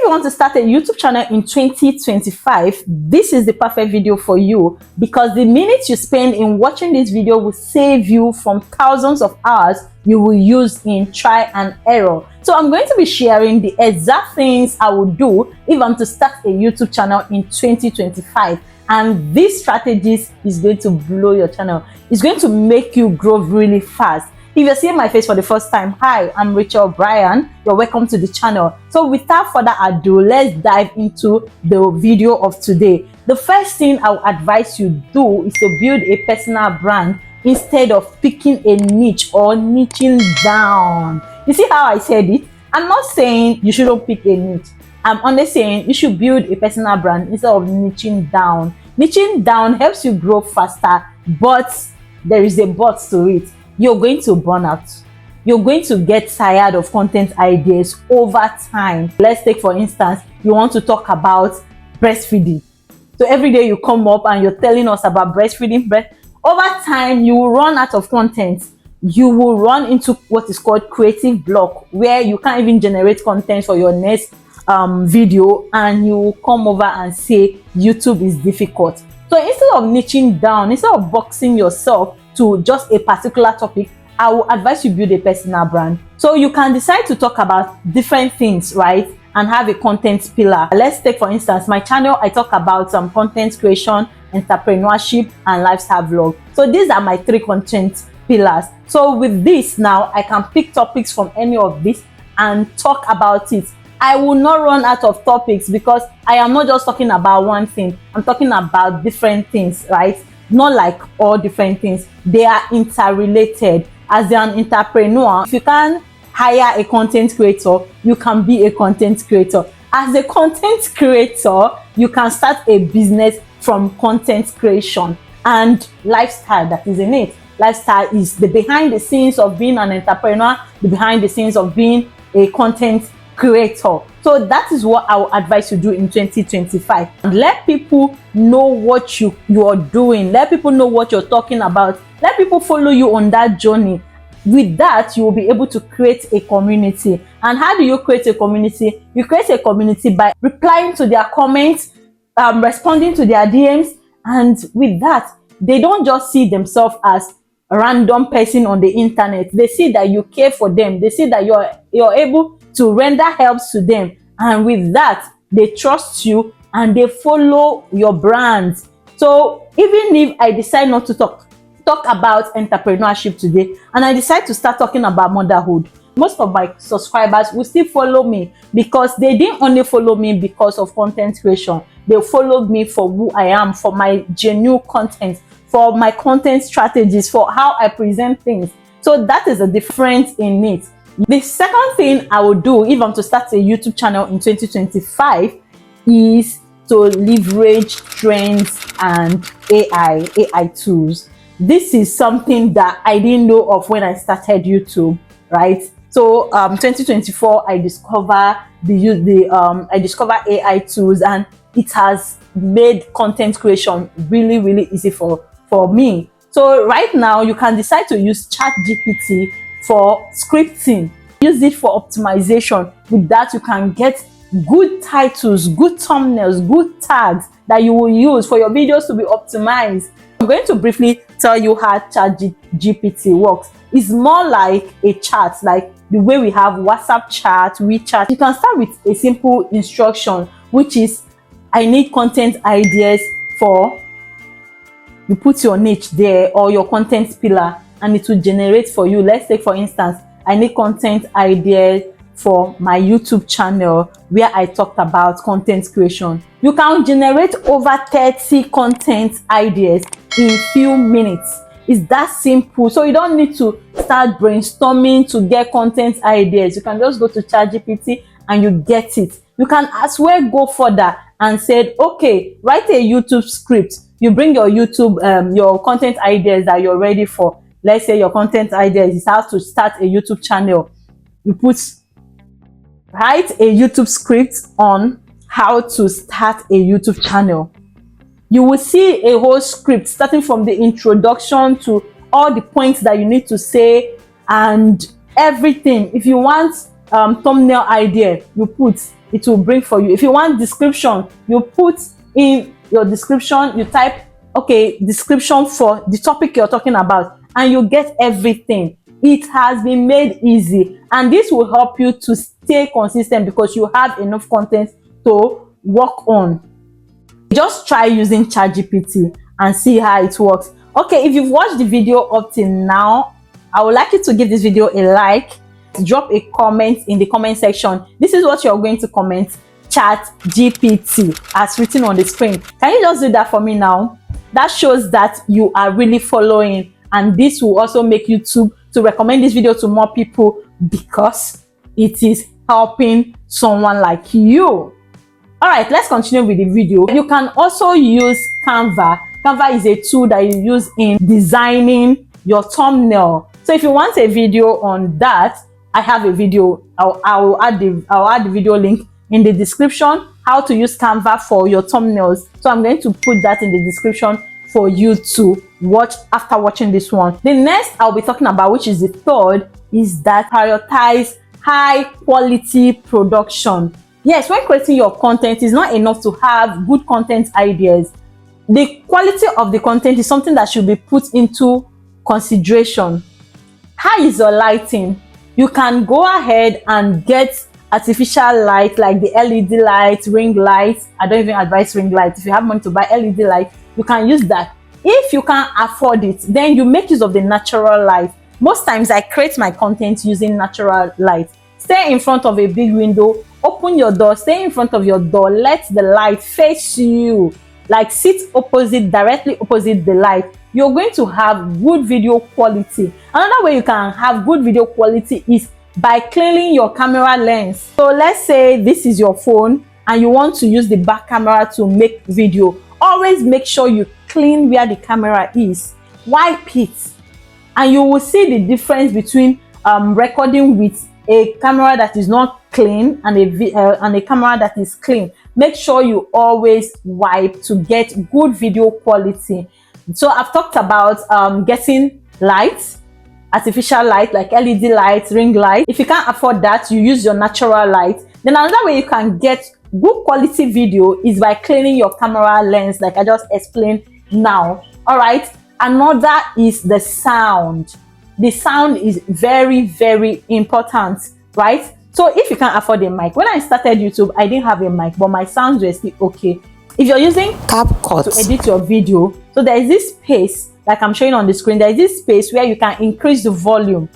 you want to start a YouTube channel in 2025, this is the perfect video for you, because the minutes you spend in watching this video will save you from thousands of hours you will use in try and error. So I'm going to be sharing the exact things I would do if I'm to start a YouTube channel in 2025. And these strategies is going to blow your channel. It's going to make you grow really fast. If you're seeing my face for the first time, hi, I'm Rachael Brian. You're welcome to the channel. So without further ado, let's dive into the video of today. The first thing I would advise you do is to build a personal brand instead of picking a niche or niching down. You see how I said it? I'm not saying you shouldn't pick a niche. I'm only saying you should build a personal brand instead of niching down. Niching down helps you grow faster, but there is a but to it. You're going to burn out. You're going to get tired of content ideas over time. Let's take, for instance, you want to talk about breastfeeding. So every day you come up and you're telling us about breastfeeding. Over time, you will run out of content. You will run into what is called creative block, where you can't even generate content for your next video, and you will come over and say YouTube is difficult. So instead of niching down, instead of boxing yourself to just a particular topic, I will advise you build a personal brand. So you can decide to talk about different things, right? And have a content pillar. Let's take, for instance, my channel. I talk about some content creation, entrepreneurship, and lifestyle vlog. So these are my three content pillars. So with this now, I can pick topics from any of these and talk about it. I will not run out of topics because I am not just talking about one thing. I'm talking about different things, right? Not like all different things. They are interrelated. As an entrepreneur, if you can hire a content creator, you can be a content creator. As a content creator, you can start a business from content creation and lifestyle that is in it. Lifestyle is the behind the scenes of being an entrepreneur, the behind the scenes of being a content creator. So that is what I will advise you do in 2025. And let people know what you are doing. Let people know what you're talking about. Let people follow you on that journey. With that, you will be able to create a community. And how do you create a community? You create a community by replying to their comments, responding to their DMs, and with that, they don't just see themselves as a random person on the internet. They see that you care for them. They see that you're able to render helps to them, and with that, they trust you and they follow your brand. So even if I decide not to talk about entrepreneurship today, and I decide to start talking about motherhood, most of my subscribers will still follow me, because they didn't only follow me because of content creation. They followed me for who I am, for my genuine content, for my content strategies, for how I present things. So that is a difference in it. The second thing I will do if I'm to start a YouTube channel in 2025 is to leverage trends and AI tools. This is something that I didn't know of when I started YouTube, right? So 2024, I discover I discover AI tools, and it has made content creation really, really easy for me. So right now, you can decide to use ChatGPT for scripting. Use it for optimization. With that, you can get good titles, good thumbnails, good tags that you will use for your videos to be optimized. I'm going to briefly tell you how ChatGPT works. It's more like a chat, like the way we have WhatsApp chat, WeChat. You can start with a simple instruction, which is, I need content ideas for, you put your niche there or your content pillar, and it will generate for you. Let's take, for instance, I need content ideas for my YouTube channel where I talked about content creation. You can generate over 30 content ideas in few minutes. It's that simple. So you don't need to start brainstorming to get content ideas. You can just go to ChatGPT and you get it. You can as well go further and say, okay, write a YouTube script. You bring your YouTube, your content ideas that you're ready for. Let's say your content ideas is how to start a YouTube channel. You write a YouTube script on how to start a YouTube channel. You will see a whole script starting from the introduction to all the points that you need to say and everything. If you want thumbnail idea, you put it will bring for you. If you want description, you put in your description, you type, okay, description for the topic you're talking about, and you get everything. It has been made easy, and this will help you to stay consistent because you have enough content to work on. Just try using ChatGPT and see how it works. Okay, if you've watched the video up till now, I would like you to give this video a like, drop a comment in the comment section. This is what you're going to comment: ChatGPT, as written on the screen. Can you just do that for me now? That shows that you are really following, and this will also make YouTube to recommend this video to more people because it is helping someone like you. All right, let's continue with the video. You can also use Canva. Canva is a tool that you use in designing your thumbnail. So if you want a video on that, I have a video. I'll add the video link in the description, how to use Canva for your thumbnails. So I'm going to put that in the description for you to watch after watching this one. The next I'll be talking about, which is the third, is that prioritize high quality production. Yes, when creating your content, it's not enough to have good content ideas. The quality of the content is something that should be put into consideration. How is your lighting? You can go ahead and get artificial light like the LED light, ring light. I don't even advise ring light. If you have money to buy LED light, you can use that. If you can't afford it, then you make use of the natural light. Most times I create my content using natural light. Stay in front of a big window, open your door, stay in front of your door, let the light face you. Like sit opposite, directly opposite the light. You're going to have good video quality. Another way you can have good video quality is by cleaning your camera lens. So let's say this is your phone and you want to use the back camera to make video. Always make sure you clean where the camera is. Wipe it, and you will see the difference between recording with a camera that is not clean and a camera that is clean. Make sure you always wipe to get good video quality. So I've talked about getting lights, artificial light like LED light, ring light. If you can't afford that, you use your natural light. Then another way you can get good quality video is by cleaning your camera lens, like I just explained now. All right, another is the sound. The sound is very, very important, right? So if you can't afford a mic, when I started YouTube, I didn't have a mic, but my sounds were still okay. If you're using CapCut to edit your video, so there is this space, like I'm showing on the screen, there is this space where you can increase the volume.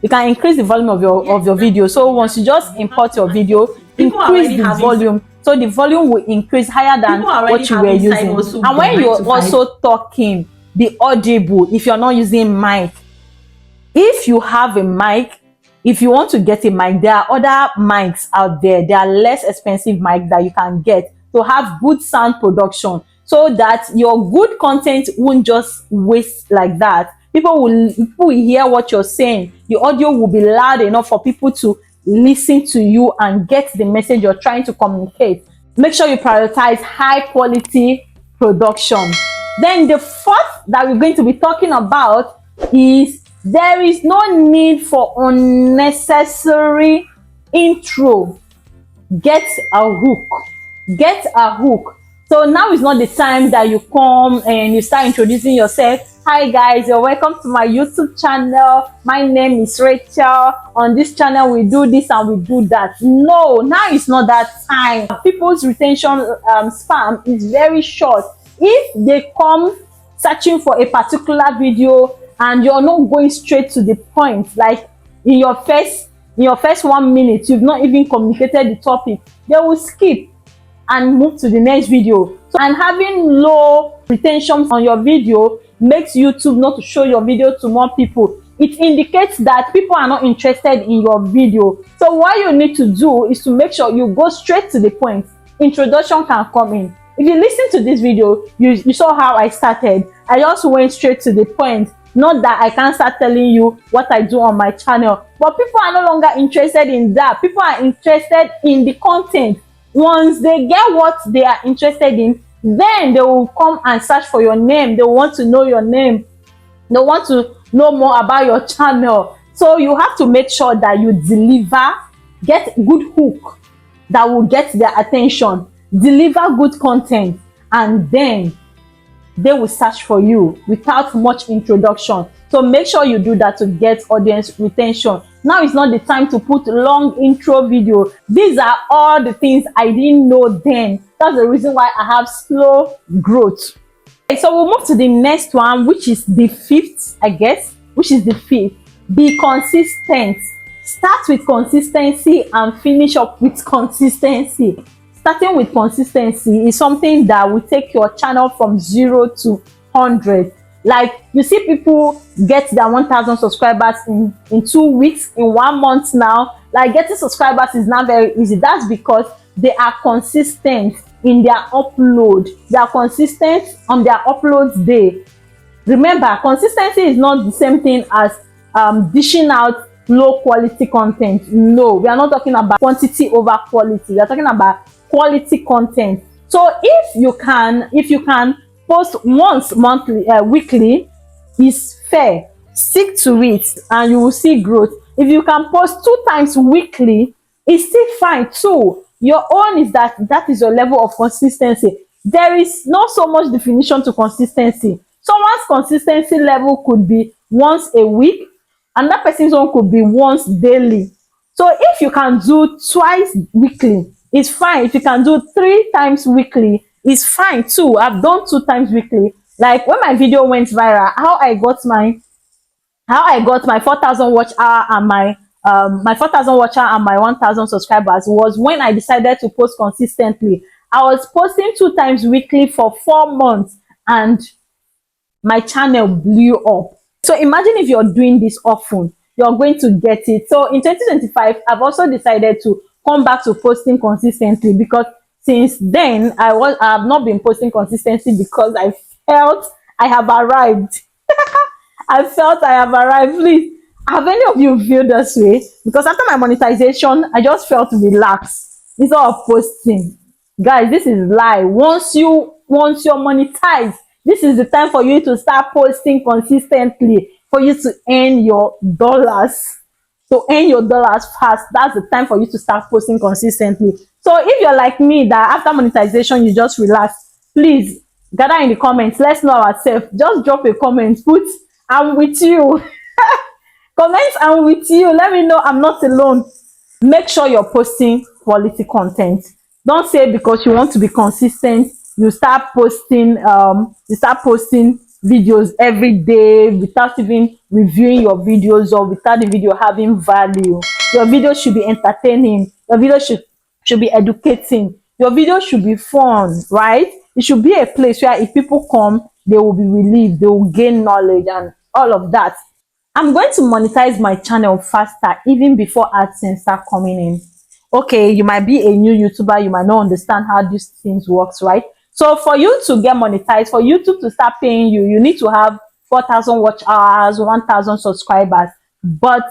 You can increase the volume of your video. So once you just import your video, increase the volume. So the volume will increase higher than what you were using. And when you're also talking, be audible if you're not using mic. If you have a mic, if you want to get a mic, there are other mics out there. There are less expensive mics that you can get to have good sound production, so that your good content won't just waste like that. People will hear what you're saying. The audio will be loud enough for people to listen to you and get the message you're trying to communicate. Make sure you prioritize high quality production. Then the fourth that we're going to be talking about is there is no need for unnecessary intro. Get a hook. Get a hook. So now is not the time that you come and you start introducing yourself. Hi guys, you're welcome to my YouTube channel. My name is Rachael. On this channel we do this and we do that. No, now is not that time. People's retention span is very short. If they come searching for a particular video and you're not going straight to the point, like in your first 1 minute you've not even communicated the topic, they will skip and move to the next video. So, and having low retention on your video makes YouTube not to show your video to more people. It indicates that people are not interested in your video. So what you need to do is to make sure you go straight to the point. Introduction can come in. If you listen to this video, you saw how I started. I just went straight to the point. Not that I can't start telling you what I do on my channel, but people are no longer interested in that. People are interested in the content. Once they get what they are interested in, then they will come and search for your name. They want to know your name. They want to know more about your channel. So you have to make sure that you deliver, get good hook. that will get their attention, deliver good content, and then they will search for you without much introduction. So make sure you do that to get audience retention. Now is not the time to put long intro video. These are all the things I didn't know then. That's the reason why I have slow growth. Okay, so we'll move to the next one, which is the fifth, I guess, which is the fifth. Be consistent. Start with consistency and finish up with consistency. Starting with consistency is something that will take your channel from 0 to 100. Like, you see people get their 1,000 subscribers in 2 weeks, in 1 month now. Like, getting subscribers is not very easy. That's because they are consistent in their upload. They are consistent on their upload day. Remember, consistency is not the same thing as dishing out low quality content. No, we are not talking about quantity over quality. We are talking about quality content. So if you can post once monthly, weekly, is fair. Stick to it and you will see growth. If you can post 2 times weekly, it's still fine too. Your own is that is your level of consistency. There is not so much definition to consistency. Someone's consistency level could be once a week, and that person's own could be once daily. So if you can do twice weekly, it's fine. If you can do 3 times weekly, it's fine too. I've done 2 times weekly. Like when my video went viral, how I got my 4,000 watch hour and my 4,000 watch hour and my 1,000 subscribers was when I decided to post consistently. I was posting 2 times weekly for 4 months and my channel blew up. So imagine if you're doing this often, you're going to get it. So in 2025, I've also decided to come back to posting consistently, because since then I have not been posting consistently because I felt I have arrived. I felt I have arrived. Please, have any of you feel this way? Because after my monetization, I just felt relaxed instead of posting. Guys, this is lie. Once you're monetized, this is the time for you to start posting consistently, for you to earn your dollars. To earn your dollars fast, that's the time for you to start posting consistently. So if you're like me, that after monetization you just relax, please gather in the comments. Let's know ourselves. Just drop a comment. Put "I'm with you." Comment "I'm with you." Let me know I'm not alone. Make sure you're posting quality content. Don't say because you want to be consistent, you start posting videos every day without even reviewing your videos, or without the video having value. Your video should be entertaining. Your video should be educating. Your video should be fun, right? It should be a place where if people come, they will be relieved, they will gain knowledge and all of that. I'm going to monetize my channel faster even before AdSense start coming in. Okay, you might be a new YouTuber, you might not understand how these things works, right? So for you to get monetized, for YouTube to start paying you, you need to have 4,000 watch hours, 1,000 subscribers. But